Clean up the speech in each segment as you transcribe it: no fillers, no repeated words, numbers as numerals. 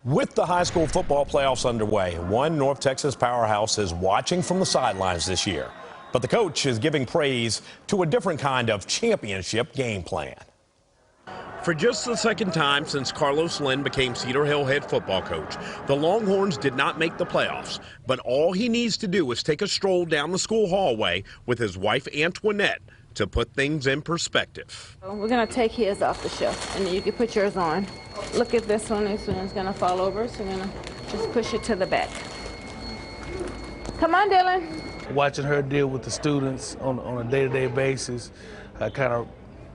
With the high school football playoffs underway, one North Texas powerhouse is watching from the sidelines this year. But the coach is giving praise to a different kind of championship game plan. For just the second time since Carlos Lynn became Cedar Hill head football coach, the Longhorns did not make the playoffs. But all he needs to do is take a stroll down the school hallway with his wife Antwanette to put things in perspective. We're going to take his off the shelf, and then you can put yours on. Look at this one. This one's going to fall over, so we're going to just push it to the back. Come on, Dylan. Watching her deal with the students on a day-to-day basis kind of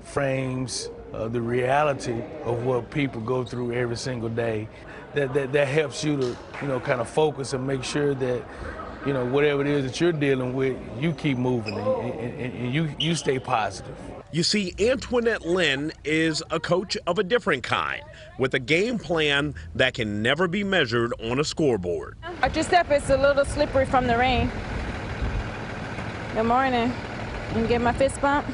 frames the reality of what people go through every single day. That helps you to, kind of focus and make sure that, whatever it is that you're dealing with, you keep moving and you stay positive. You see, Antwanette Lynn is a coach of a different kind, with a game plan that can never be measured on a scoreboard. Watch your step, it's a little slippery from the rain. Good morning. You can get my fist bump?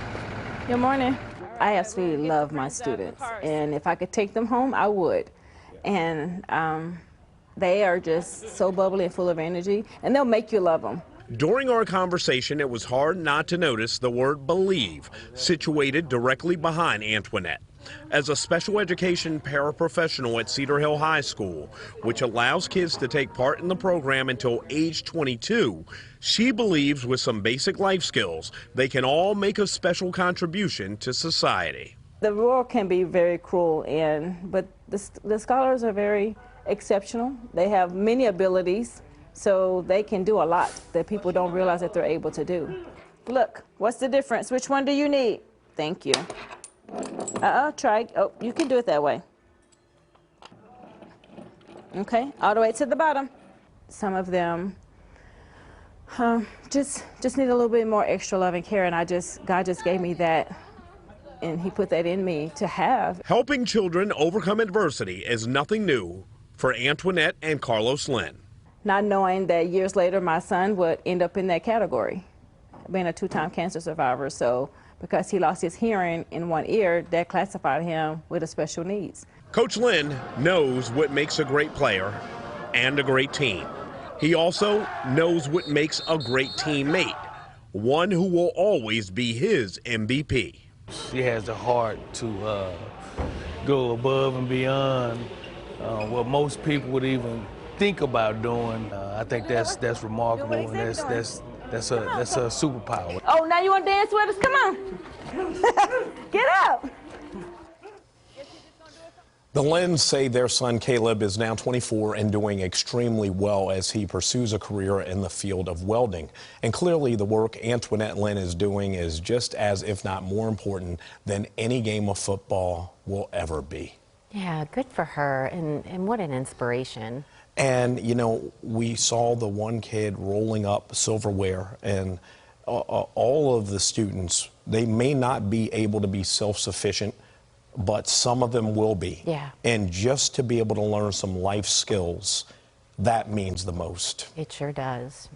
Good morning. I absolutely love my students, and if I could take them home, I would. And they are just so bubbly and full of energy, and they'll make you love them. During our conversation, it was hard not to notice the word believe situated directly behind Antwanette. As a special education paraprofessional at Cedar Hill High School, which allows kids to take part in the program until age 22, she believes with some basic life skills, they can all make a special contribution to society. The world can be very cruel, but the scholars are very exceptional. They have many abilities, so they can do a lot that people don't realize that they're able to do. Look, what's the difference? Which one do you need? Thank you. Try. Oh, you can do it that way. Okay, all the way to the bottom. Some of them just need a little bit more extra love and care, and God just gave me that, and He put that in me to have. Helping children overcome adversity is nothing new for Antwanette and Carlos Lynn. Not knowing that years later my son would end up in that category, being a two-time cancer survivor. So because he lost his hearing in one ear, that classified him with a special needs. Coach Lynn knows what makes a great player and a great team. He also knows what makes a great teammate, one who will always be his MVP. She has the heart to go above and beyond what most people would even think about doing. I think that's remarkable, and that's a superpower. Oh, now you want to dance with us? Come on. Get up. The Lynn's say their son Caleb is now 24 and doing extremely well as he pursues a career in the field of welding. And clearly the work Antwanette Lynn is doing is just as, if not more important than any game of football will ever be. Yeah, good for her, and what an inspiration. And, we saw the one kid rolling up silverware, and all of the students, they may not be able to be self-sufficient, but some of them will be. Yeah. And just to be able to learn some life skills, that means the most. It sure does.